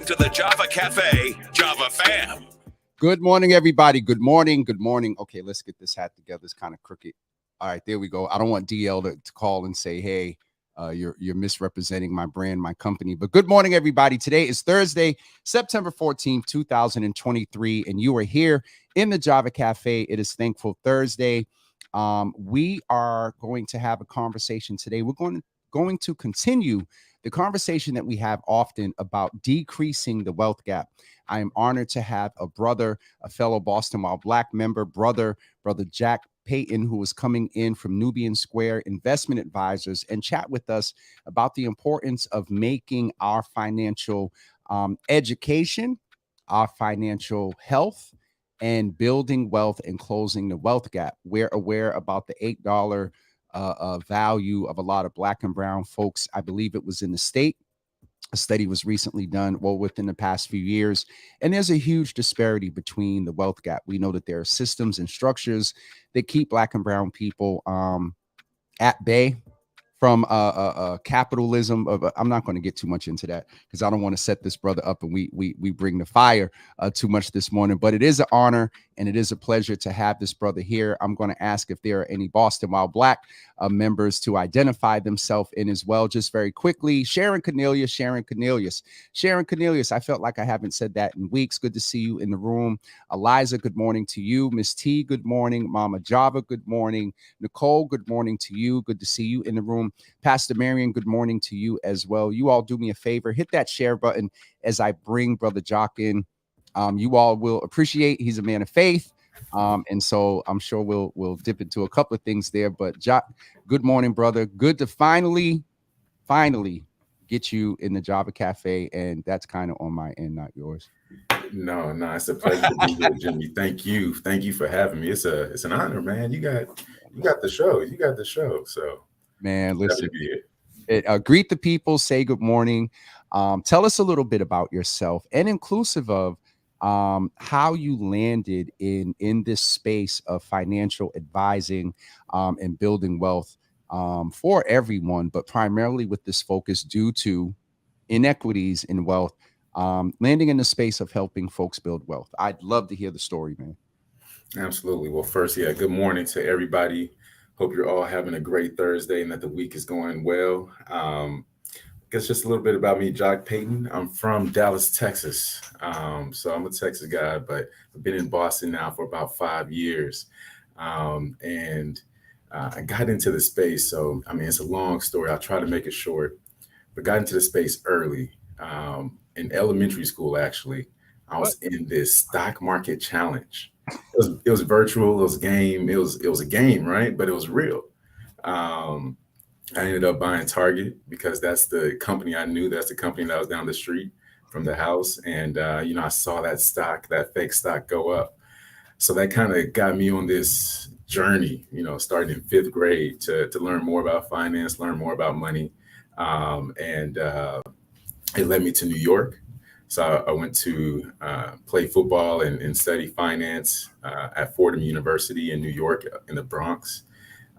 Welcome to the Java Cafe, Java fam. Good morning, everybody. Good morning. Good morning. Okay, let's get this hat together. It's kind of crooked. All right, there we go. I don't want DL to call and say, hey, you're misrepresenting my brand, my company. But good morning, everybody. Today is Thursday, September 14th, 2023, and you are here in the Java Cafe. It is Thankful Thursday. We are going to have a conversation today. We're going to continue the conversation that we have often about decreasing the wealth gap. I am honored to have a brother, a fellow Boston While Black member, brother Jack Payton, who is coming in from Nubian Square Investment Advisors, and chat with us about the importance of making our financial education, our financial health, and building wealth and closing the wealth gap. We're aware about the $8 value of a lot of Black and brown folks. I believe it was in the state. A study was recently done, within the past few years, and there's a huge disparity between the wealth gap. We know that there are systems and structures that keep Black and brown people at bay from capitalism. I'm not going to get too much into that because I don't want to set this brother up and we bring the fire too much this morning. But it is an honor and it is a pleasure to have this brother here. I'm going to ask if there are any Boston While Black members to identify themselves in as well. Just very quickly, Sharon Cornelius. I felt like I haven't said that in weeks. Good to see you in the room. Eliza, good morning to you. Miss T, good morning. Mama Java, good morning. Nicole, good morning to you. Good to see you in the room. Pastor Marion, good morning to you as well. You all do me a favor, hit that share button as I bring Brother Jock in. You all will appreciate. He's a man of faith. And so I'm sure we'll dip into a couple of things there. But Jock, good morning, brother. Good to finally get you in the Java Cafe. And that's kind of on my end, not yours. No, it's a pleasure to be here, Jimmy. Thank you for having me. It's an honor, man. You got the show. So, man, listen. Greet the people. Say good morning. Tell us a little bit about yourself, and inclusive of how you landed in this space of financial advising and building wealth for everyone, but primarily with this focus due to inequities in wealth, landing in the space of helping folks build wealth. I'd love to hear the story, man. Absolutely. Well, first, good morning to everybody. Hope you're all having a great Thursday and that the week is going well. I guess just a little bit about me, Jock Payton. I'm from Dallas, Texas. So I'm a Texas guy, but I've been in Boston now for about 5 years. And I got into the space. So, it's a long story. I'll try to make it short, but got into the space early. In elementary school, actually, I was in this stock market challenge. It was virtual. It was a game. It was a game, right? But it was real. I ended up buying Target because that's the company I knew. That's the company that was down the street from the house. And, I saw that fake stock go up. So that kind of got me on this journey, starting in 5th grade to learn more about finance, learn more about money. And it led me to New York. So I went to play football and study finance at Fordham University in New York in the Bronx.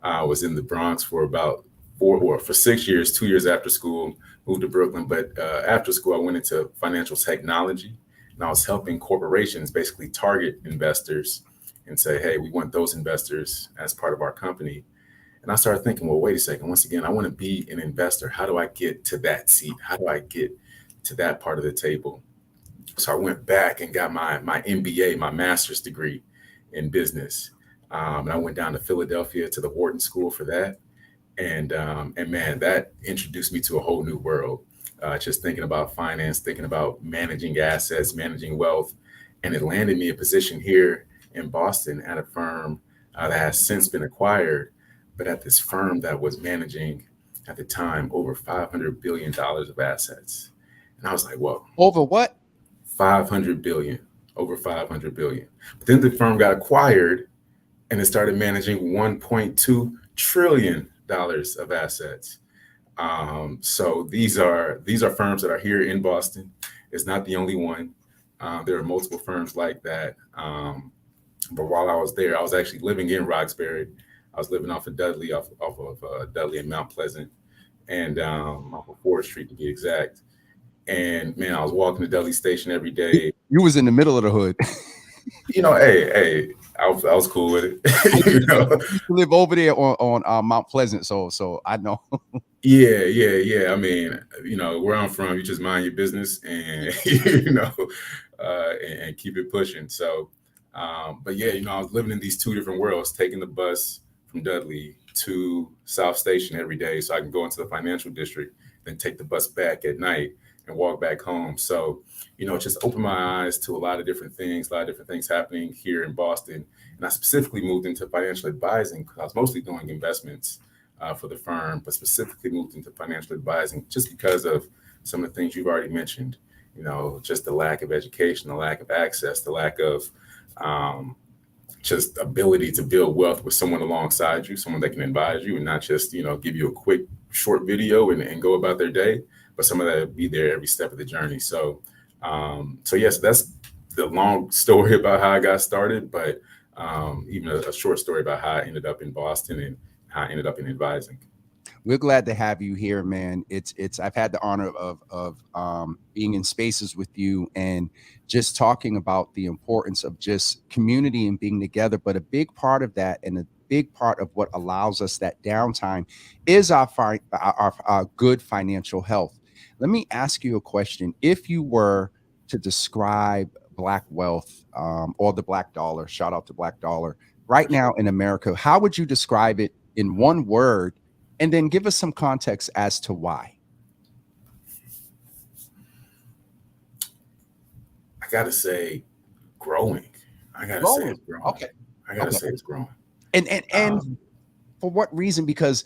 I was in the Bronx for about 6 years, 2 years after school, moved to Brooklyn. But after school, I went into financial technology, and I was helping corporations basically target investors and say, hey, we want those investors as part of our company. And I started thinking, well, wait a second. Once again, I want to be an investor. How do I get to that seat? How do I get to that part of the table? So I went back and got my MBA, my master's degree in business. And I went down to Philadelphia to the Wharton School for that. And man, that introduced me to a whole new world. Just thinking about finance, thinking about managing assets, managing wealth. And it landed me a position here in Boston at a firm that has since been acquired, but at this firm that was managing at the time over $500 billion of assets. And I was like, whoa. Over what? 500 billion, over 500 billion. But then the firm got acquired and it started managing $1.2 trillion of assets. So these are firms that are here in Boston. It's not the only one. There are multiple firms like that. But while I was there, I was actually living in Roxbury. I was living off of Dudley, off of Dudley and Mount Pleasant, and off of 4th Street to be exact. And man, I was walking to Dudley Station every day. You was in the middle of the hood. Hey, I was cool with I it. used to, I used to live over there on Mount Pleasant, so I know. Yeah. I mean, where I'm from, you just mind your business and and keep it pushing. So, but yeah, I was living in these two different worlds, taking the bus from Dudley to South Station every day, so I can go into the financial district, then take the bus back at night and walk back home. So, it just opened my eyes to a lot of different things, a lot of different things happening here in Boston. And I specifically moved into financial advising because I was mostly doing investments for the firm, but specifically moved into financial advising just because of some of the things you've already mentioned. Just the lack of education, the lack of access, the lack of um, just ability to build wealth with someone alongside you, someone that can advise you and not just, give you a quick short video and go about their day, but someone that will be there every step of the journey. So yes, that's the long story about how I got started, but even a short story about how I ended up in Boston and how I ended up in advising. We're glad to have you here, man. I've had the honor of being in spaces with you and just talking about the importance of just community and being together. But a big part of that and a big part of what allows us that downtime is our good financial health. Let me ask you a question. If you were to describe Black wealth or the Black dollar, shout out to Black dollar, right now in America, how would you describe it in one word? And then give us some context as to why. I gotta say, growing. I gotta say it's growing. Okay. I gotta say it's growing. And for what reason? Because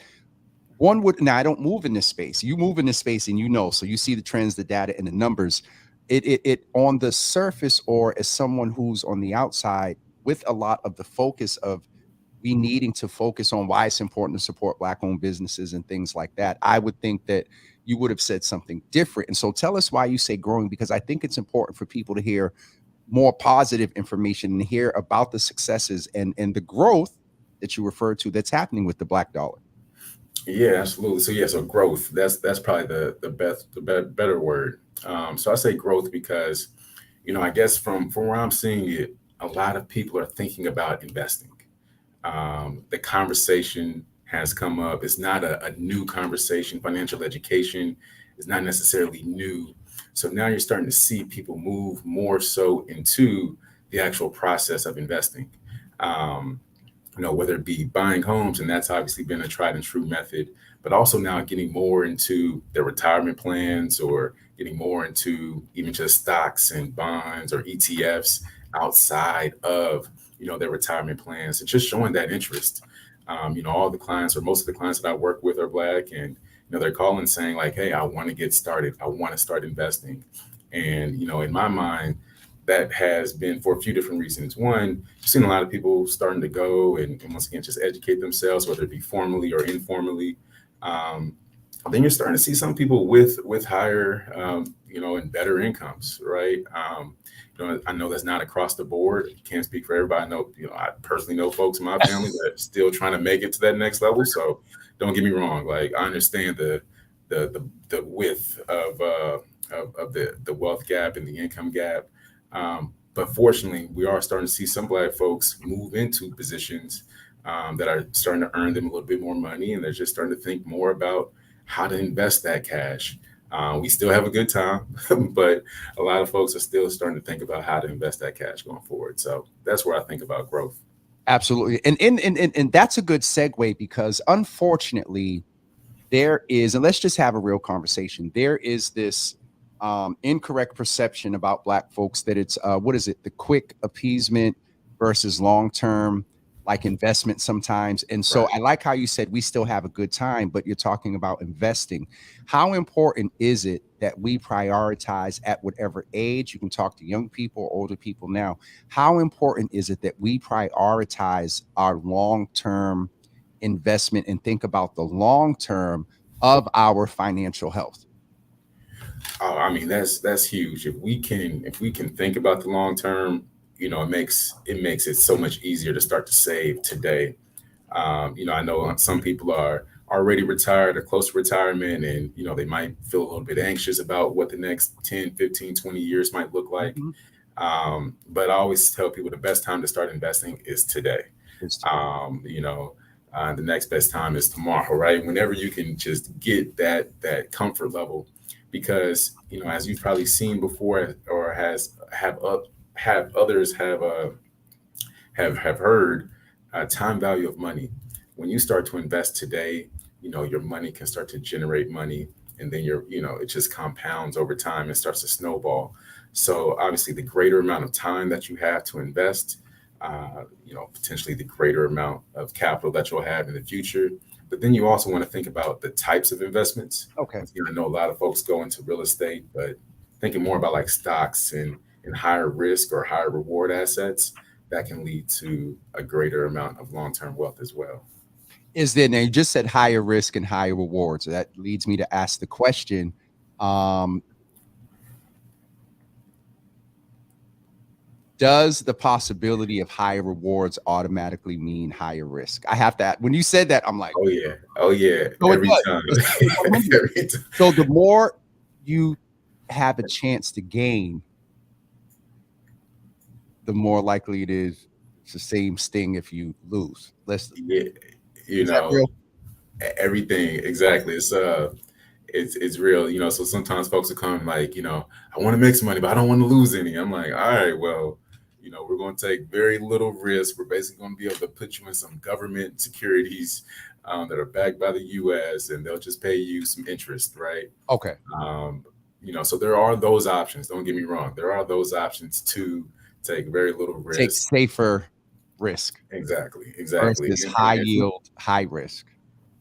now I don't move in this space. You move in this space, and so you see the trends, the data, and the numbers. It on the surface, or as someone who's on the outside, with a lot of the focus of we needing to focus on why it's important to support Black-owned businesses and things like that, I would think that you would have said something different. And so tell us why you say growing, because I think it's important for people to hear more positive information and hear about the successes and the growth that you referred to that's happening with the Black dollar. Yeah, absolutely. So growth. That's probably the better word. So I say growth because, I guess from where I'm seeing it, a lot of people are thinking about investing. The conversation has come up. It's not a new conversation. Financial education is not necessarily new. So now you're starting to see people move more so into the actual process of investing. Whether it be buying homes, and that's obviously been a tried and true method, but also now getting more into their retirement plans or getting more into even just stocks and bonds or ETFs outside of their retirement plans and just showing that interest. All the clients or most of the clients that I work with are Black, and they're calling saying like, hey, I want to get started. I want to start investing. And in my mind, that has been for a few different reasons. One, you've seen a lot of people starting to go and once again just educate themselves, whether it be formally or informally. Then you're starting to see some people with higher, and better incomes, right? I know that's not across the board. Can't speak for everybody. I personally know folks in my family that are still trying to make it to that next level. So don't get me wrong. Like I understand the width of the wealth gap and the income gap. But fortunately, we are starting to see some Black folks move into positions that are starting to earn them a little bit more money, and they're just starting to think more about how to invest that cash. We still have a good time, but a lot of folks are still starting to think about how to invest that cash going forward. So that's where I think about growth. Absolutely. And that's a good segue, because unfortunately there is, and let's just have a real conversation. There is this incorrect perception about Black folks that it's what is it? The quick appeasement versus long-term like investment sometimes. And so Right. I like how you said we still have a good time, but you're talking about investing. How important is it that we prioritize at whatever age? You can talk to young people or older people now. How important is it that we prioritize our long-term investment and think about the long term of our financial health? Oh, I mean, that's huge. If we can think about the long term, it makes it so much easier to start to save today. I know some people are already retired or close to retirement, and they might feel a little bit anxious about what the next 10, 15, 20 years might look like. Mhm. But I always tell people the best time to start investing is today. It's today. The next best time is tomorrow, right? Whenever you can just get that comfort level, because as you've probably seen before, or have others have heard, time value of money. When you start to invest today, your money can start to generate money, and then it just compounds over time and starts to snowball. So obviously, the greater amount of time that you have to invest, potentially the greater amount of capital that you'll have in the future. But then you also want to think about the types of investments. Okay. I know a lot of folks go into real estate, but thinking more about like stocks and higher risk or higher reward assets that can lead to a greater amount of long-term wealth as well. Is there, now you just said higher risk and higher rewards. So that leads me to ask the question, does the possibility of higher rewards automatically mean higher risk? I have to, when you said that, I'm like, oh yeah, so every time. Every time. So the more you have a chance to gain, the more likely it is it's the same sting if you lose. Yeah, everything exactly. It's real. So sometimes folks will come like, I want to make some money, but I don't want to lose any. I'm like, all right, well, we're going to take very little risk. We're basically going to be able to put you in some government securities that are backed by the U.S. and they'll just pay you some interest, right? Okay. So there are those options. Don't get me wrong. There are those options to take very little risk. Take safer risk. Exactly. Versus high yield, high risk.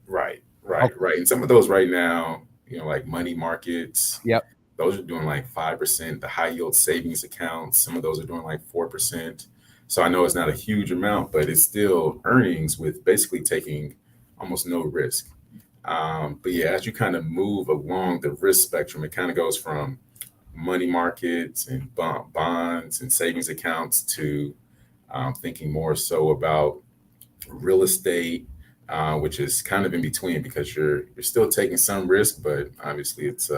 Right. And some of those right now, like money markets. Yep. Those are doing like 5%. The high yield savings accounts, some of those are doing like 4%. So I know it's not a huge amount, but it's still earnings with basically taking almost no risk. But yeah, as you kind of move along the risk spectrum, it kind of goes from money markets and bonds and savings accounts to thinking more so about real estate, which is kind of in between because you're still taking some risk, but obviously it's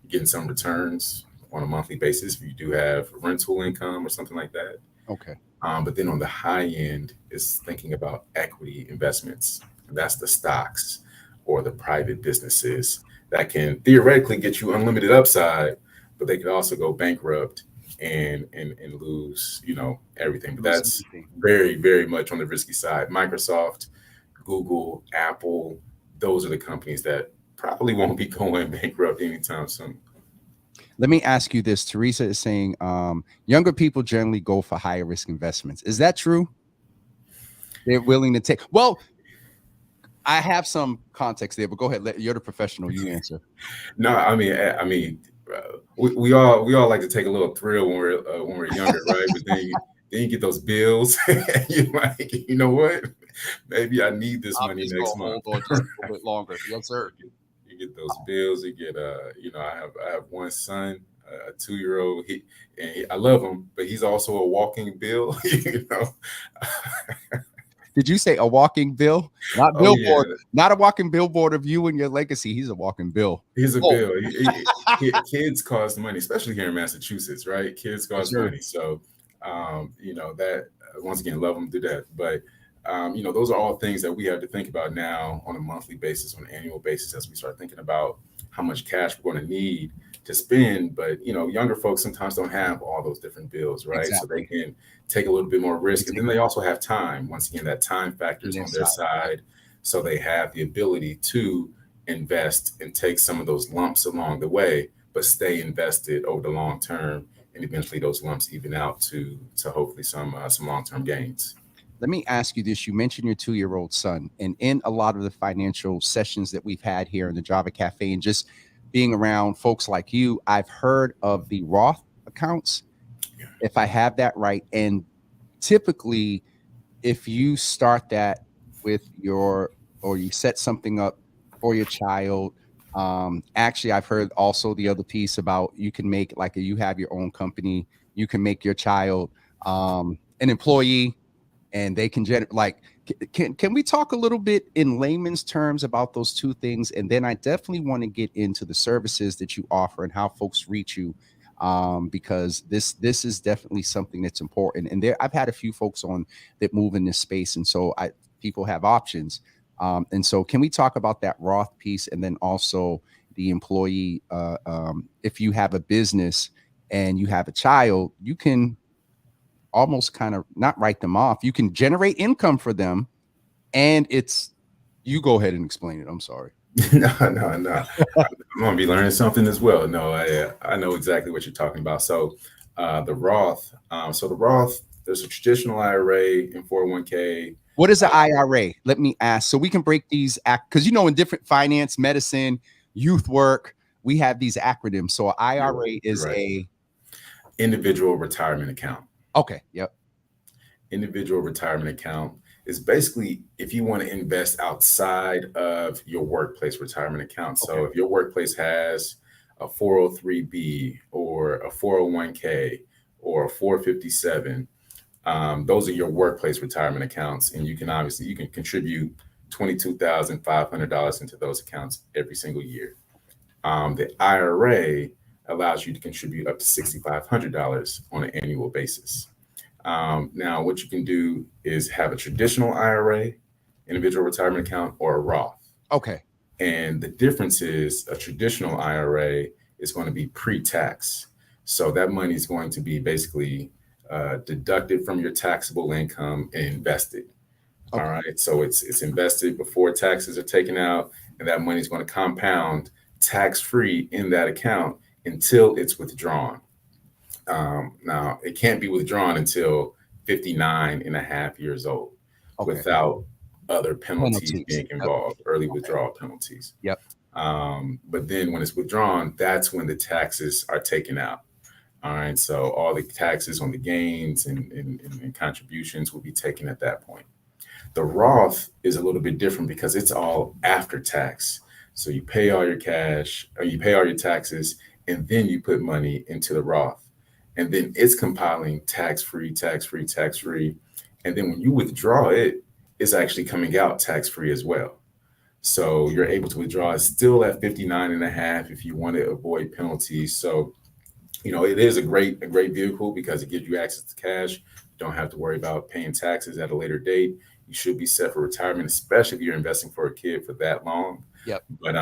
getting some returns on a monthly basis if you do have rental income or something like that. Okay. But then on the high end is thinking about equity investments. And that's the stocks or the private businesses that can theoretically get you unlimited upside, but they could also go bankrupt and lose, everything. But that's very, very much on the risky side. Microsoft, Google, Apple, those are the companies that probably won't be going bankrupt anytime soon. Let me ask you this. Teresa is saying younger people generally go for higher risk investments. Is that true? They're willing to take. Well, I have some context there, but go ahead. You're the professional. You answer. No, I mean, we all like to take a little thrill when we're younger, right? But then you get those bills. You're like, you know what? Maybe I need this money next month. Hold on just a little bit longer. Yes, sir. You get those bills. You get I have one son, a 2-year-old. I love him, but he's also a walking bill. Did you say a walking bill? Not billboard. Yeah. Not a walking billboard of you and your legacy. He's a walking bill. He's a bill. Kids cost money, especially here in Massachusetts, right? Kids cost money. So, that once again, love them, do that. But, those are all things that we have to think about now on a monthly basis, on an annual basis, as we start thinking about how much cash we're going to need to spend. But, younger folks sometimes don't have all those different bills, right? Exactly. So they can take a little bit more risk. And then they also have time. Once again, that time factor is on their side. So they have the ability to invest and take some of those lumps along the way, but stay invested over the long term. And eventually those lumps even out to hopefully some long-term gains. Let me ask you this. You mentioned your 2-year-old son, and in a lot of the financial sessions that we've had here in the Java Cafe and just being around folks like you, I've heard of the Roth accounts, if I have that right. And typically, if you start that with or you set something up for your child, actually, I've heard also the other piece about you can make you have your own company, you can make your child an employee, and they can generate like can we talk a little bit in layman's terms about those two things? And then I definitely want to get into the services that you offer and how folks reach you, because this is definitely something that's important. And there I've had a few folks on that move in this space, and so I people have options. And so can we talk about that Roth piece, and then also the employee, if you have a business and you have a child, you can almost kind of not write them off. You can generate income for them, and it's you go ahead and explain it. I'm sorry. No. I'm gonna be learning something as well. No, I know exactly what you're talking about. So the Roth, there's a traditional IRA and 401k. What is an IRA? Let me ask, so we can break these because in different finance, medicine, youth work, we have these acronyms. So an IRA is right. a individual retirement account. Okay. Yep. Individual retirement account is basically if you want to invest outside of your workplace retirement account. So Okay. if your workplace has a 403b or a 401k or a 457, those are your workplace retirement accounts, and you can contribute $22,500 into those accounts every single year. The IRA allows you to contribute up to $6,500 on an annual basis. Now, what you can do is have a traditional IRA, individual retirement account, or a Roth. Okay. And the difference is a traditional IRA is going to be pre-tax. So that money is going to be basically deducted from your taxable income and invested. Okay. All right. So it's invested before taxes are taken out, and that money is going to compound tax-free in that account until it's withdrawn. Now, it can't be withdrawn until 59 and a half years old. Okay. Without other penalties being involved, early withdrawal penalties. Yep. But then when it's withdrawn, that's when the taxes are taken out. All right. So all the taxes on the gains and contributions will be taken at that point. The Roth is a little bit different because it's all after tax. So you pay all your cash, or you pay all your taxes, and then you put money into the Roth. And then it's compiling tax-free. And then when you withdraw it, it's actually coming out tax-free as well. So you're able to withdraw it still at 59 and a half if you want to avoid penalties. So, it is a great vehicle because it gives you access to cash. You don't have to worry about paying taxes at a later date. You should be set for retirement, especially if you're investing for a kid for that long. Yep. But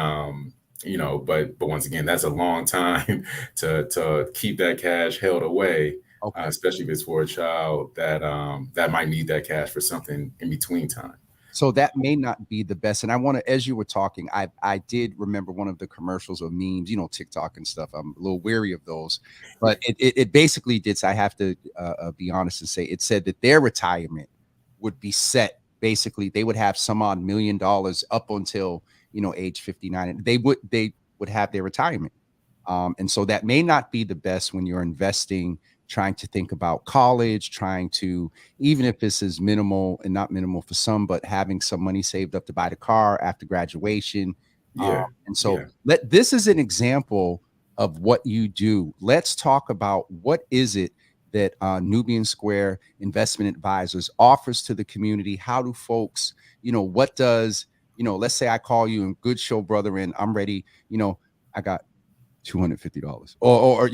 but once again, that's a long time to keep that cash held away. Okay. Especially if it's for a child that might need that cash for something in between time. So that may not be the best. And I want to, as you were talking, I did remember one of the commercials or memes, TikTok and stuff. I'm a little weary of those, but it basically did. So I have to be honest and say it said that their retirement would be set. Basically, they would have some odd $1 million up until age 59, and they would have their retirement. And so that may not be the best when you're investing, trying to think about college, trying to, even if this is minimal and not minimal for some, but having some money saved up to buy the car after graduation. Yeah. And so this is an example of what you do. Let's talk about what is it that Nubian Square Investment Advisors offers to the community. How do folks, what does, let's say I call you and good show, brother, and I'm ready, I got $250 or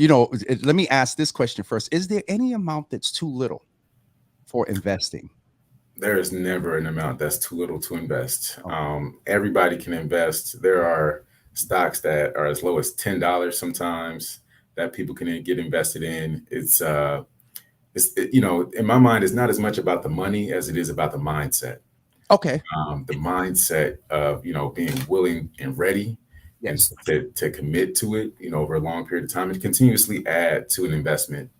let me ask this question first. Is there any amount that's too little for investing? There is never an amount that's too little to invest. Everybody can invest. There are stocks that are as low as $10 sometimes that people can get invested in. It's in my mind, it's not as much about the money as it is about the mindset. Okay. The mindset of, being willing and ready. Yes. And to commit to it, over a long period of time and continuously add to an investment.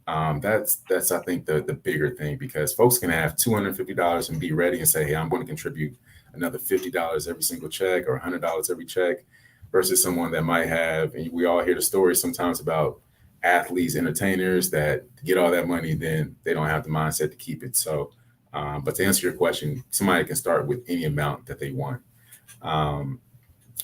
That's I think the bigger thing, because folks can have $250 and be ready and say, hey, I'm going to contribute another $50 every single check or $100 every check, versus someone that might have, and we all hear the stories sometimes about athletes, entertainers that get all that money, then they don't have the mindset to keep it. So, but to answer your question, somebody can start with any amount that they want.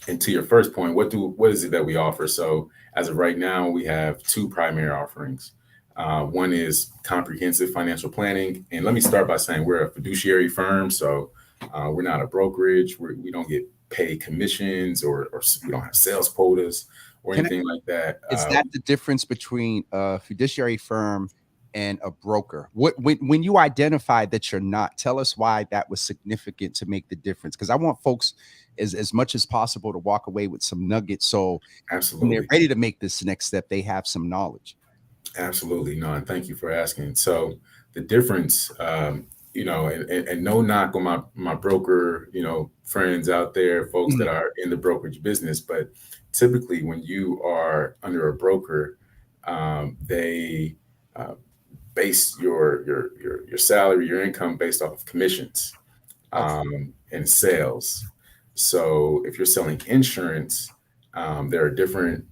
And to your first point, what is it that we offer? So as of right now, we have two primary offerings. One is comprehensive financial planning. And let me start by saying we're a fiduciary firm. So we're not a brokerage. We don't get paid commissions or we don't have sales quotas or Can I, anything like that. is that the difference between a fiduciary firm and a broker? When you identify that you're not, tell us why that was significant to make the difference. Because I want folks as much as possible to walk away with some nuggets. So when they're Absolutely. ready to make this next step, they have some knowledge. Absolutely. No, and thank you for asking. So the difference, and no knock on my broker, friends out there, folks that are in the brokerage business, but typically when you are under a broker, they base your salary, your income based off of commissions and sales. So if you're selling insurance, there are different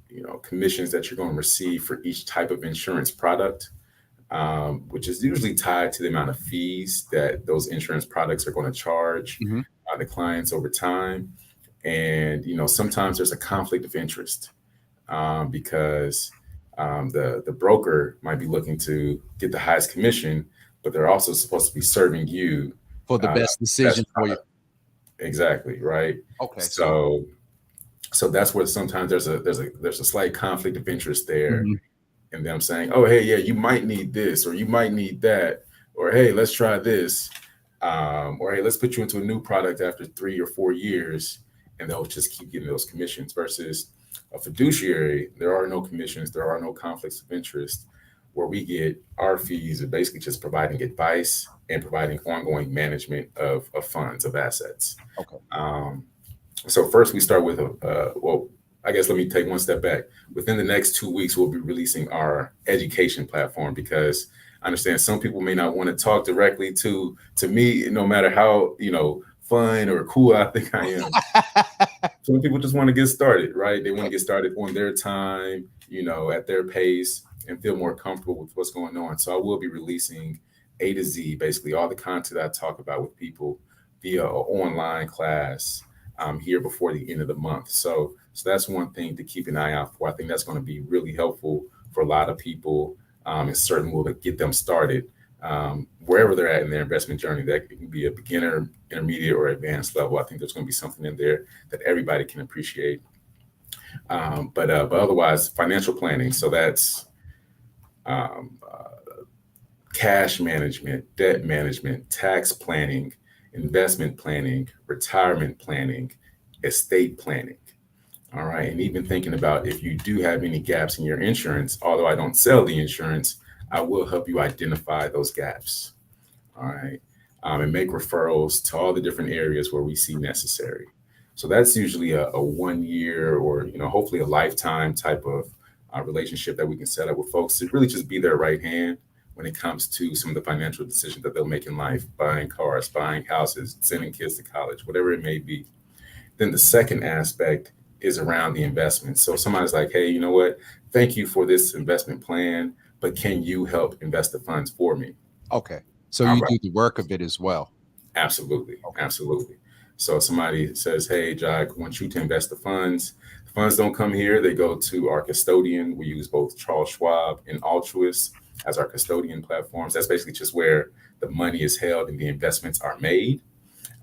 commissions that you're going to receive for each type of insurance product, which is usually tied to the amount of fees that those insurance products are going to charge Mhm. the clients over time. And sometimes there's a conflict of interest because the broker might be looking to get the highest commission, but they're also supposed to be serving you For the best decision best for you. product. Exactly, right. Okay. So that's where sometimes there's a slight conflict of interest there, Mhm. and them saying, "Oh, hey, yeah, you might need this, or you might need that, or hey, let's try this, or hey, let's put you into a new product after 3 or 4 years," and they'll just keep getting those commissions. Versus a fiduciary, there are no commissions, there are no conflicts of interest. Where we get our fees are basically just providing advice and providing ongoing management of funds of assets. Okay. So first we start with I guess let me take one step back. Within the next 2 weeks, we'll be releasing our education platform because I understand some people may not want to talk directly to me, no matter how fun or cool I think I am. Some people just want to get started, right? They want to get started on their time, at their pace, and feel more comfortable with what's going on. So I will be releasing A to Z, basically all the content I talk about with people via an online class here before the end of the month. So that's one thing to keep an eye out for. I think that's going to be really helpful for a lot of people, and certainly will get them started wherever they're at in their investment journey. That can be a beginner, intermediate, or advanced level. I think there's going to be something in there that everybody can appreciate. But otherwise, financial planning. So that's um, uh, cash management, debt management, tax planning, investment planning, retirement planning, estate planning. All right. And even thinking about if you do have any gaps in your insurance, although I don't sell the insurance, I will help you identify those gaps. All right. And make referrals to all the different areas where we see necessary. So that's usually a 1 year or, hopefully a lifetime type of relationship that we can set up with folks to really just be their right hand when it comes to some of the financial decisions that they'll make in life, buying cars, buying houses, sending kids to college, whatever it may be. Then the second aspect is around the investment. So somebody's like, hey, you know what? Thank you for this investment plan, but can you help invest the funds for me? Okay. So All you right. do the work of it as well. Absolutely. Okay. Absolutely. So somebody says, hey, Jack, I want you to invest the funds. The funds don't come here. They go to our custodian. We use both Charles Schwab and Altruist as our custodian platforms. That's basically just where the money is held and the investments are made.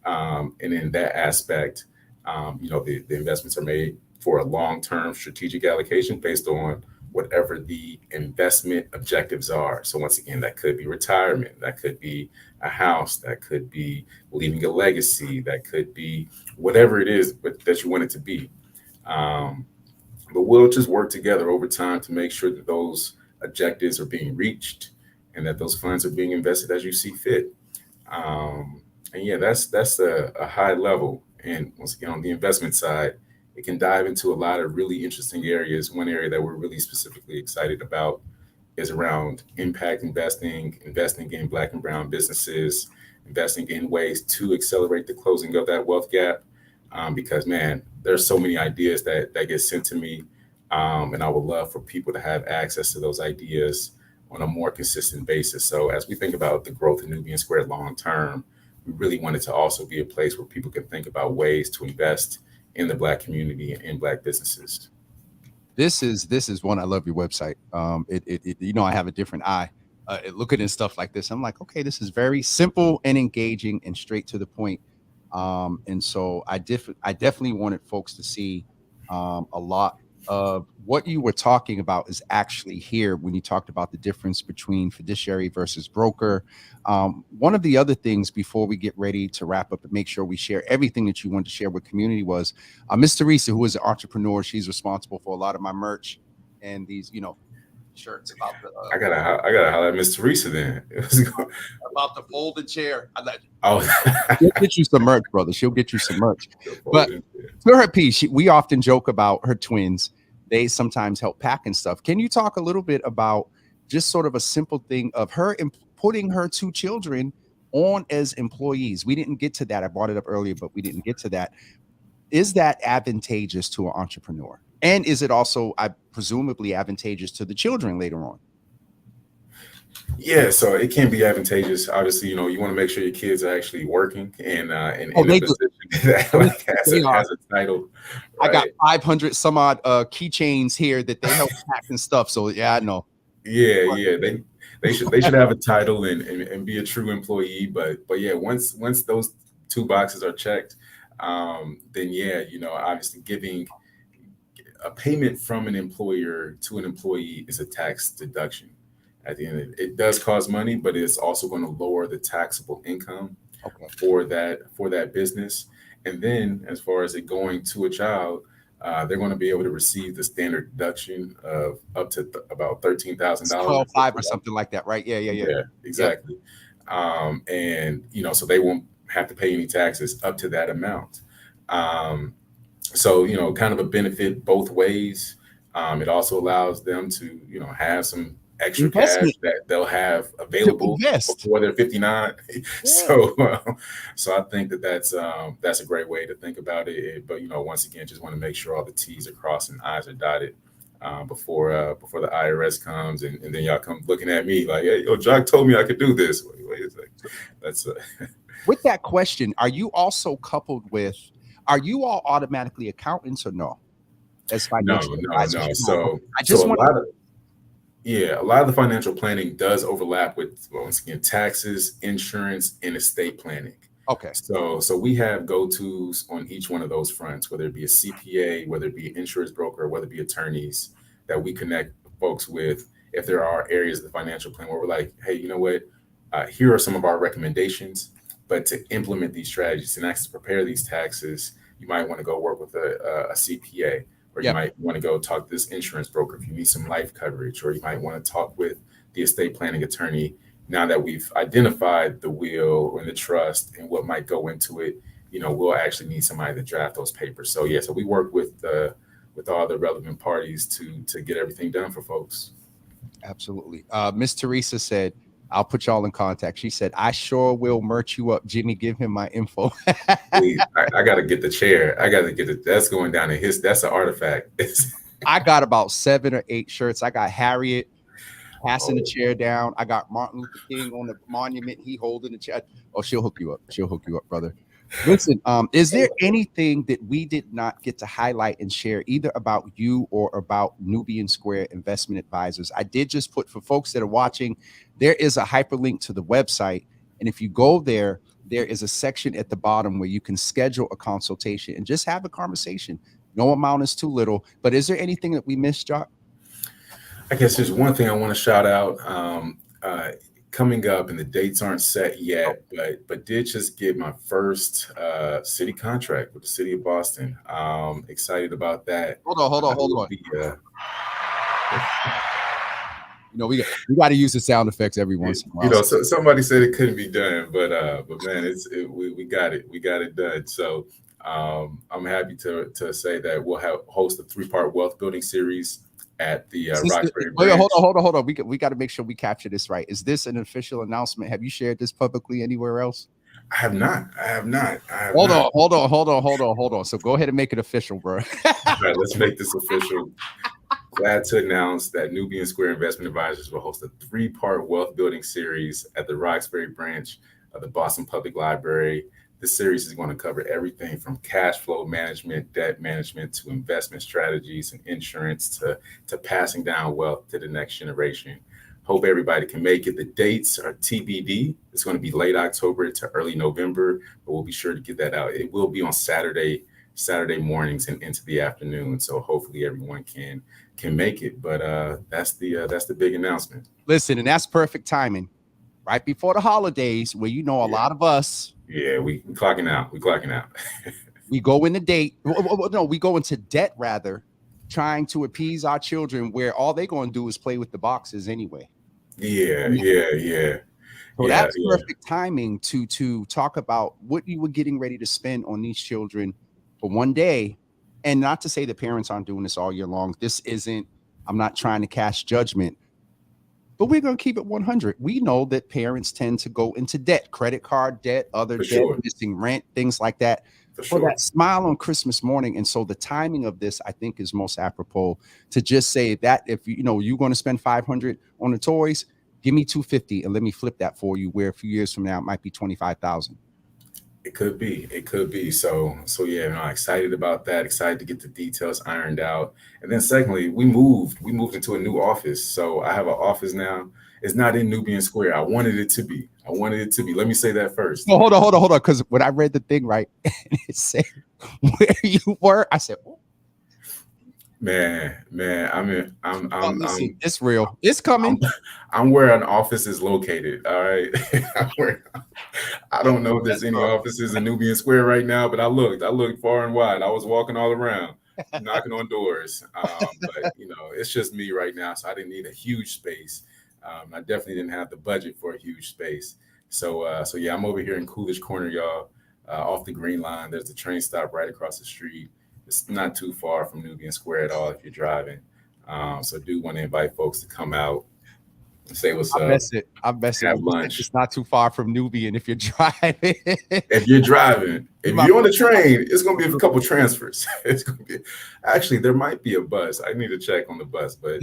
And in that aspect, the investments are made for a long-term strategic allocation based on whatever the investment objectives are. So once again, that could be retirement, that could be a house, that could be leaving a legacy, that could be whatever it is that you want it to be. Um, but we'll just work together over time to make sure that those objectives are being reached and that those funds are being invested as you see fit. And yeah, that's a high level. And once again, on the investment side, it can dive into a lot of really interesting areas. One area that we're really specifically excited about is around impact investing, investing in Black and Brown businesses, investing in ways to accelerate the closing of that wealth gap. Because man, there's so many ideas that get sent to me, and I would love for people to have access to those ideas on a more consistent basis. So as we think about the growth of Nubian Squared long term, we really want it to also be a place where people can think about ways to invest in the Black community and in Black businesses. This is one. I love your website. I have a different eye. Looking at stuff like this, I'm like, okay, this is very simple and engaging and straight to the point. And so I definitely wanted folks to see a lot of what you were talking about is actually here when you talked about the difference between fiduciary versus broker. One of the other things before we get ready to wrap up and make sure we share everything that you wanted to share with community was Miss Teresa, who is an entrepreneur. She's responsible for a lot of my merch and these, shirts about the I gotta holler at Miss Teresa then. about the folded chair. Oh, She'll get you some merch, brother. She'll get you some merch. But to her piece, we often joke about her twins. They sometimes help pack and stuff. Can you talk a little bit about just sort of a simple thing of her putting her two children on as employees? We didn't get to that. I brought it up earlier, but we didn't get to that. Is that advantageous to an entrepreneur? And is it also, presumably, advantageous to the children later on? Yeah, so it can be advantageous. Obviously, you want to make sure your kids are actually working and in a position that has a title. Right? I got 500 some odd keychains here that they help pack and stuff. So yeah, I know. Yeah, they should have a title and be a true employee. But yeah, once those two boxes are checked, then yeah, obviously giving a payment from an employer to an employee is a tax deduction. At the end of it does cost money, but it's also going to lower the taxable income for that business. And then as far as it going to a child, they're going to be able to receive the standard deduction of up to about $13,000, 12.5 or something like that, right? Yeah, exactly. Yep. And so they won't have to pay any taxes up to that amount. So kind of a benefit both ways. It also allows them to have some extra cash that they'll have available before they're 59. Yeah. So I think that's a great way to think about it. But once again, just want to make sure all the T's are crossed and I's are dotted before the IRS comes and then y'all come looking at me like, hey, Jock told me I could do this. Wait a second. That's with that question. Are you also coupled with? Are you all automatically accountants or no? As financial advisors? So I just want a lot of the financial planning does overlap with, once again, taxes, insurance, and estate planning. Okay. So we have go-tos on each one of those fronts, whether it be a CPA, whether it be an insurance broker, whether it be attorneys that we connect folks with. If there are areas of the financial plan where we're like, hey, you know what? Here are some of our recommendations, but to implement these strategies and actually prepare these taxes, you might want to go work with a CPA. Or you might want to go talk to this insurance broker if you need some life coverage, or you might want to talk with the estate planning attorney. Now that we've identified the will and the trust and what might go into it, we'll actually need somebody to draft those papers. So yeah, so we work with all the relevant parties to get everything done for folks. Absolutely. Miss Teresa said, I'll put y'all in contact. She said, I sure will merch you up. Jimmy, give him my info. Please, I got to get the chair. I got to get it. That's going down in that's an artifact. I got about 7 or 8 shirts. I got Harriet passing the chair down. I got Martin Luther King on the monument. He holding the chair. Oh, she'll hook you up. She'll hook you up, brother. Listen, is there anything that we did not get to highlight and share either about you or about Nubian Square Investment Advisors? I did just put, for folks that are watching, there is a hyperlink to the website. And if you go there, there is a section at the bottom where you can schedule a consultation and just have a conversation. No amount is too little. But is there anything that we missed, Jock? I guess there's one thing I want to shout out. Coming up, and the dates aren't set yet, but did just get my first city contract with the city of Boston. Excited about that. Hold on. We got to use the sound effects every once in a while. So somebody said it couldn't be done, but man, we got it. We got it done. So I'm happy to say that we'll host a 3-part wealth building series at the Roxbury branch. Hold on. We got to make sure we capture this right. Is this an official announcement? Have you shared this publicly anywhere else? I have not. Hold on. So go ahead and make it official, bro. All right, let's make this official. Glad to announce that Nubian Square Investment Advisors will host a 3-part wealth building series at the Roxbury branch of the Boston Public Library This series is going to cover everything from cash flow management, debt management, to investment strategies and insurance, to passing down wealth to the next generation. Hope everybody can make it. The dates are TBD. It's going to be late October to early November, but we'll be sure to get that out. It will be on Saturday mornings and into the afternoon. So hopefully everyone can make it. But that's the big announcement. Listen, and that's perfect timing, right before the holidays, where a lot of us. Yeah, we clocking out. We clocking out. We go into date. No, we go into debt rather, trying to appease our children, where all they're going to do is play with the boxes anyway. Yeah. So that's perfect timing to talk about what you were getting ready to spend on these children for one day. And not to say the parents aren't doing this all year long. I'm not trying to cast judgment, but we're going to keep it 100. We know that parents tend to go into debt, credit card debt, other debt, missing rent, things like that. For that smile on Christmas morning. And so the timing of this, I think, is most apropos to just say that if you're going to spend $500 on the toys, give me $250 and let me flip that for you, where a few years from now it might be $25,000. It could be. So yeah, I'm excited about that. Excited to get the details ironed out. And then secondly, we moved into a new office. So I have an office now. It's not in Nubian Square. I wanted it to be. Let me say that first. Oh, hold on. Because when I read the thing, right, and it said where you were, I said, oh. Man, I'm it's real. It's coming. I'm where an office is located. All right. I don't know if there's any offices in Nubian Square right now, but I looked far and wide. I was walking all around, knocking on doors. But it's just me right now. So I didn't need a huge space. I definitely didn't have the budget for a huge space. So yeah, I'm over here in Coolidge Corner, y'all, off the Green Line. There's the train stop right across the street. It's not too far from Nubian Square at all if you're driving. So do want to invite folks to come out and say what's up. I bet have lunch. It's not too far from Nubian if you're driving. If you're on the train, it's going to be a couple transfers. It's going to be actually there might be a bus. I need to check on the bus, but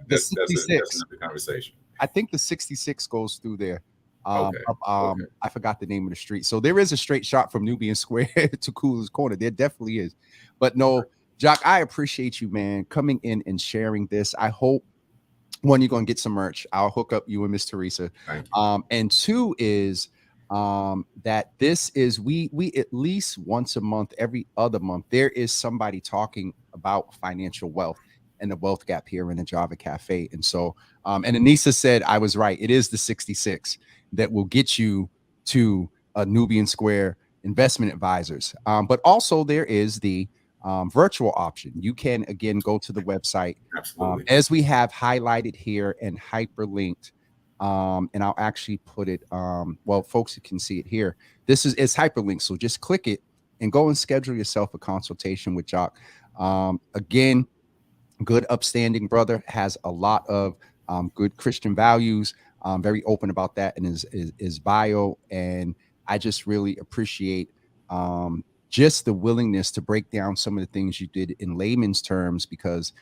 that's another conversation. I think the 66 goes through there. Okay. I forgot the name of the street. So there is a straight shot from Nubian Square to Coolidge Corner. There definitely is. But no, Jock, I appreciate you, man, coming in and sharing this. I hope, one, you're going to get some merch. I'll hook up you and Miss Teresa. And two is that this is, we at least once a month, every other month, there is somebody talking about financial wealth and the wealth gap here in the Java Cafe. And so, and Anissa said I was right. It is the 66 that will get you to Nubian Square Investment Advisors. But also there is the virtual option. You can, again, go to the website as we have highlighted here and hyperlinked. And I'll actually put it, well, folks can see it here. It's hyperlinked. So just click it and go and schedule yourself a consultation with Jock. Again, good, upstanding brother, has a lot of good Christian values, very open about that in his bio. And I just really appreciate just the willingness to break down some of the things you did in layman's terms, because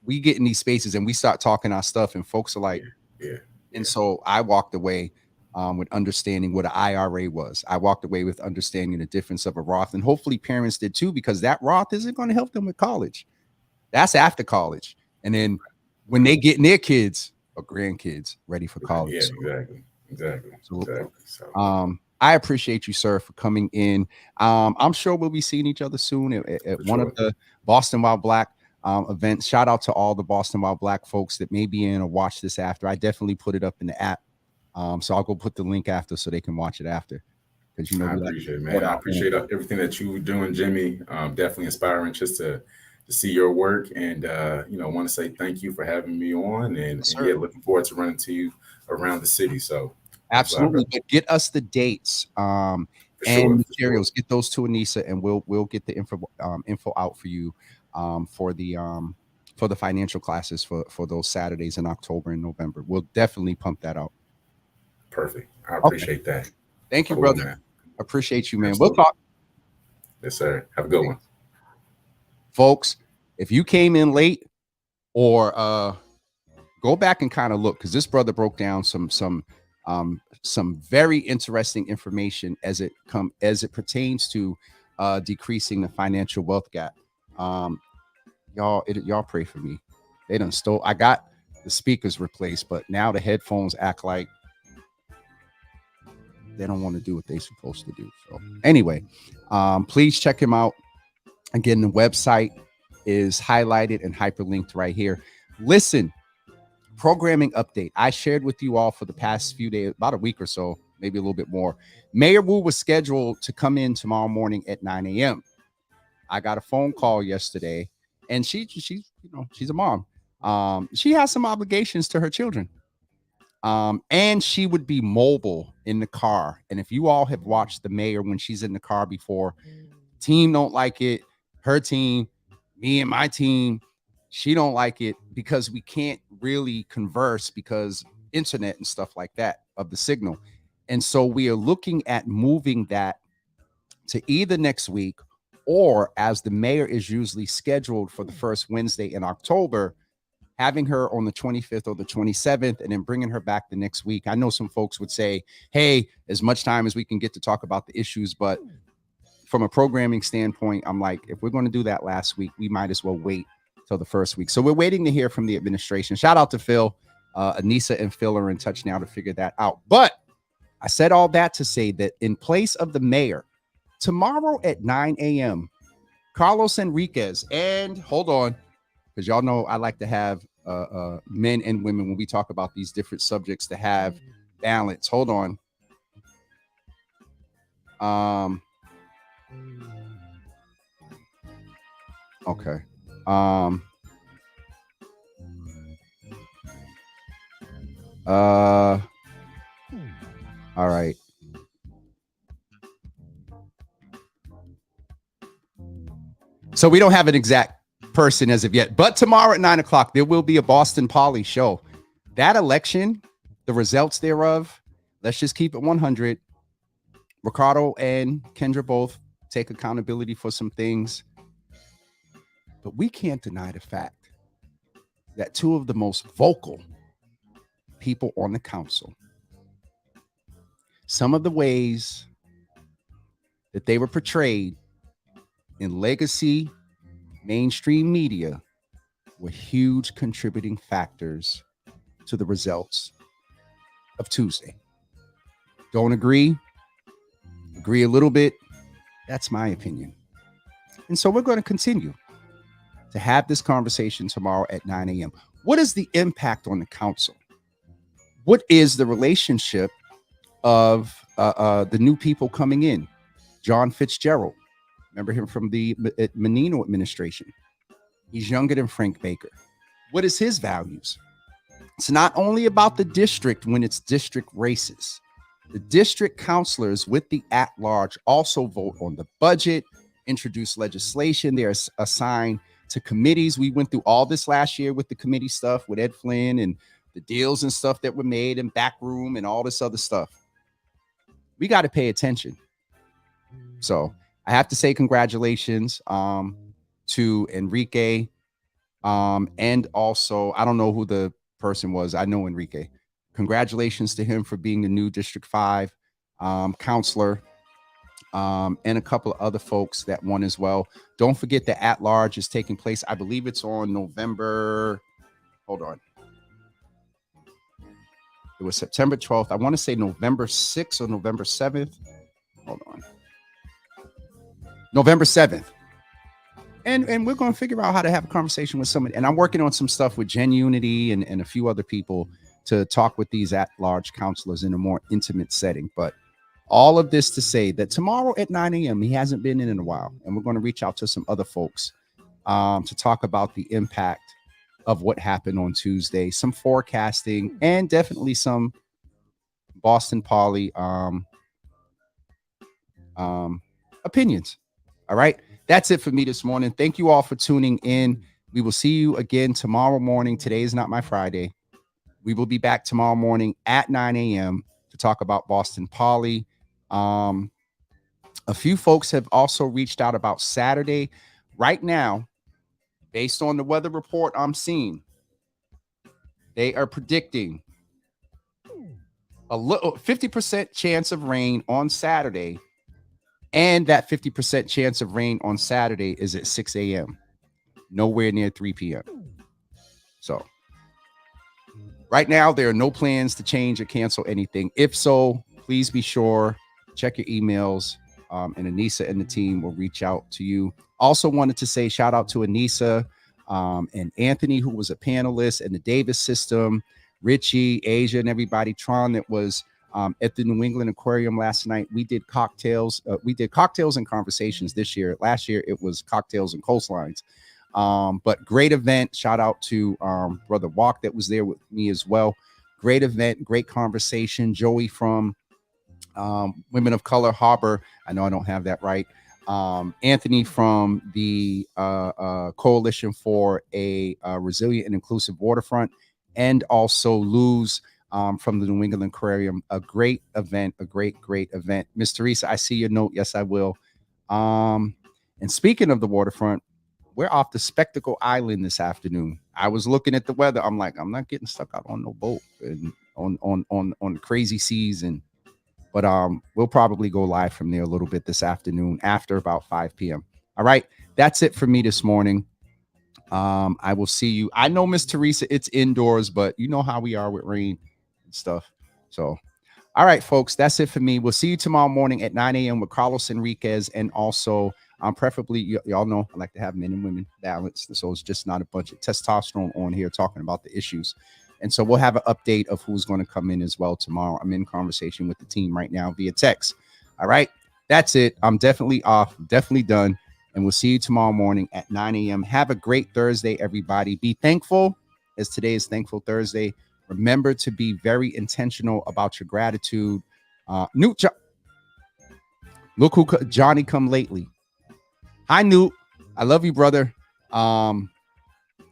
we get in these spaces and we start talking our stuff and folks are like, yeah. And so I walked away with understanding what an IRA was. I walked away with understanding the difference of a Roth, and hopefully parents did too, because that Roth isn't going to help them with college. That's after college. And then when they get their kids or grandkids ready for college. Yeah, exactly. So, I appreciate you, sir, for coming in. I'm sure we'll be seeing each other soon at one of the Boston While Black events. Shout out to all the Boston While Black folks that may be in or watch this after. I definitely put it up in the app. So I'll go put the link after so they can watch it after. Because I appreciate it, man. I appreciate everything that you were doing, Jimmy. Definitely inspiring just to see your work, and want to say thank you for having me on, and yeah, looking forward to running to you around the city. So absolutely, but get us the dates and materials. Get those to Anissa, and we'll get the info out for you for the financial classes for those Saturdays in October and November. We'll definitely pump that out. Perfect. I appreciate that. Thank you, brother. Man. Appreciate you, man. Absolutely. We'll talk. Yes, sir. Have a good one. Folks, if you came in late, or go back and kind of look, because this brother broke down some some very interesting information as it pertains to decreasing the financial wealth gap. Y'all pray for me. They done stole. I got the speakers replaced, but now the headphones act like they don't want to do what they're supposed to do. So anyway, please check him out. Again, the website is highlighted and hyperlinked right here. Listen, programming update. I shared with you all for the past few days, about a week or so, maybe a little bit more. Mayor Wu was scheduled to come in tomorrow morning at 9 a.m. I got a phone call yesterday, and she's a mom. She has some obligations to her children. And she would be mobile in the car. And if you all have watched the mayor when she's in the car before, team don't like it. Her team, me and my team, she don't like it because we can't really converse because internet and stuff like that of the signal. And so we are looking at moving that to either next week or, as the mayor is usually scheduled for the first Wednesday in October, having her on the 25th or the 27th and then bringing her back the next week. I know some folks would say, hey, as much time as we can get to talk about the issues, but from a programming standpoint, I'm like, if we're going to do that last week, we might as well wait till the first week. So we're waiting to hear from the administration. Shout out to Phil. Anissa and Phil are in touch now to figure that out. But I said all that to say that in place of the mayor, tomorrow at 9 a.m., Carlos Enriquez, and hold on, because y'all know I like to have men and women when we talk about these different subjects to have balance. Hold on. Okay. All right. So we don't have an exact person as of yet, but tomorrow at 9 o'clock, there will be a Boston Poly show. That election, the results thereof, let's just keep it 100. Ricardo and Kendra both take accountability for some things, but we can't deny the fact that two of the most vocal people on the council, some of the ways that they were portrayed in legacy mainstream media were huge contributing factors to the results of Tuesday. Don't agree? Agree a little bit? That's my opinion. And so we're going to continue to have this conversation tomorrow at 9 a.m. What is the impact on the council? What is the relationship of the new people coming in? John Fitzgerald. Remember him from the Menino administration. He's younger than Frank Baker. What is his values? It's not only about the district when it's district races. The district councilors with the at-large also vote on the budget, introduce legislation. They're assigned to committees. We went through all this last year with the committee stuff with Ed Flynn and the deals and stuff that were made in backroom and all this other stuff. We got to pay attention. So I have to say congratulations to Enrique. And also, I don't know who the person was. I know Enrique. Congratulations to him for being the new District 5 counselor, and a couple of other folks that won as well. Don't forget the at-large is taking place. I believe it's on November. Hold on. It was September 12th. I want to say November 6th or November 7th. Hold on. November 7th. And we're going to figure out how to have a conversation with somebody. And I'm working on some stuff with Gen Unity and a few other people to talk with these at-large counselors in a more intimate setting. But all of this to say that tomorrow at 9 a.m., he hasn't been in a while. And we're going to reach out to some other folks to talk about the impact of what happened on Tuesday, some forecasting, and definitely some Boston Poly opinions. All right. That's it for me this morning. Thank you all for tuning in. We will see you again tomorrow morning. Today is not my Friday. We will be back tomorrow morning at 9 a.m. to talk about Boston Poly. A few folks have also reached out about Saturday. Right now, based on the weather report I'm seeing, they are predicting a little 50% chance of rain on Saturday, and that 50% chance of rain on Saturday is at 6 a.m. Nowhere near 3 p.m. So right now, there are no plans to change or cancel anything. If so, please be sure, check your emails, and Anissa and the team will reach out to you. Also wanted to say shout out to Anissa and Anthony, who was a panelist, and the Davis system, Richie, Asia, and everybody, Tron, that was at the New England Aquarium last night. We did cocktails. We did cocktails and conversations this year. Last year, it was cocktails and coastlines. But great event. Shout out to Brother Walk that was there with me as well. Great event, great conversation. Joey from Women of Color Harbor. I know I don't have that right. Anthony from the Coalition for a Resilient and Inclusive Waterfront, and also Luz from the New England Aquarium. A great event, a great event. Miss Teresa, I see your note. Yes, I will. And speaking of the waterfront, we're off the Spectacle Island this afternoon. I was looking at the weather. I'm like, I'm not getting stuck out on no boat and on the crazy seas. But we'll probably go live from there a little bit this afternoon after about 5 p.m. All right. That's it for me this morning. I will see you. I know, Miss Teresa, it's indoors, but you know how we are with rain and stuff. So, all right, folks, that's it for me. We'll see you tomorrow morning at 9 a.m. with Carlos Enriquez, and also preferably, y'all know I like to have men and women balanced, so it's just not a bunch of testosterone on here talking about the issues. And so we'll have an update of who's going to come in as well tomorrow. I'm in conversation with the team right now via text. All right, that's it. I'm definitely off, definitely done. And we'll see you tomorrow morning at 9 a.m. Have a great Thursday, everybody. Be thankful, as today is Thankful Thursday. Remember to be very intentional about your gratitude. Newt, look who Johnny come lately. Hi, Newt. I love you, brother.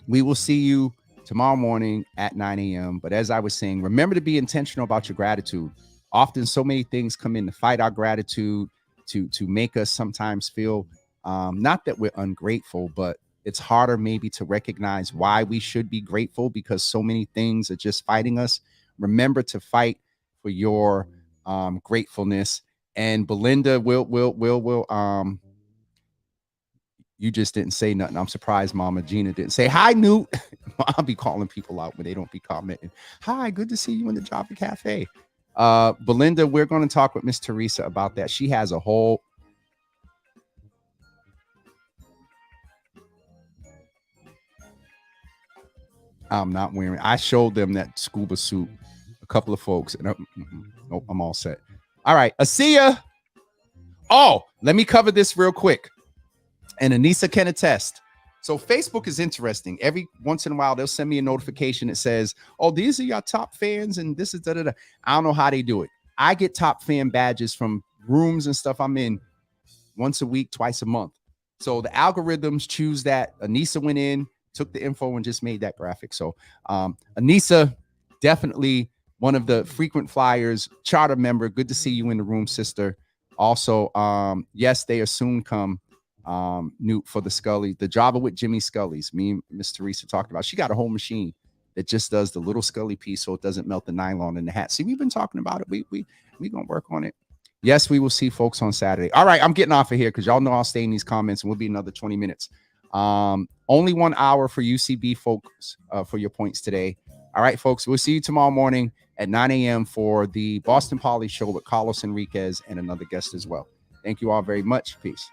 We will see you tomorrow morning at 9 a.m. But as I was saying, remember to be intentional about your gratitude. Often so many things come in to fight our gratitude, to make us sometimes feel not that we're ungrateful, but it's harder maybe to recognize why we should be grateful, because so many things are just fighting us. Remember to fight for your gratefulness. And Belinda will you just didn't say nothing. I'm surprised Mama Gina didn't say hi, Newt. I'll be calling people out when they don't be commenting. Hi, good to see you in the Java Cafe. Belinda, we're going to talk with Miss Teresa about that. She has a whole I'm not wearing. I showed them that scuba suit, a couple of folks, and nope, I'm all set. All right, Asia. Oh, let me cover this real quick. And Anissa can attest. So Facebook is interesting. Every once in a while, they'll send me a notification that says, oh, these are your top fans, and this is da-da-da. I don't know how they do it. I get top fan badges from rooms and stuff I'm in once a week, twice a month. So the algorithms choose that. Anissa went in, took the info, and just made that graphic. So Anissa, definitely one of the frequent flyers, charter member. Good to see you in the room, sister. Also, yes, they are soon come. Newt, for the Scully, the Java with Jimmy Scully's. Me and Miss Teresa talked about. She got a whole machine that just does the little Scully piece so it doesn't melt the nylon in the hat. See, we've been talking about it. We gonna work on it. Yes, we will see folks on Saturday. All right, I'm getting off of here because y'all know I'll stay in these comments, and we'll be another 20 minutes. Only 1 hour for UCB folks for your points today. All right, folks, we'll see you tomorrow morning at 9 a.m. for the Boston Poly Show with Carlos Enriquez and another guest as well. Thank you all very much. Peace.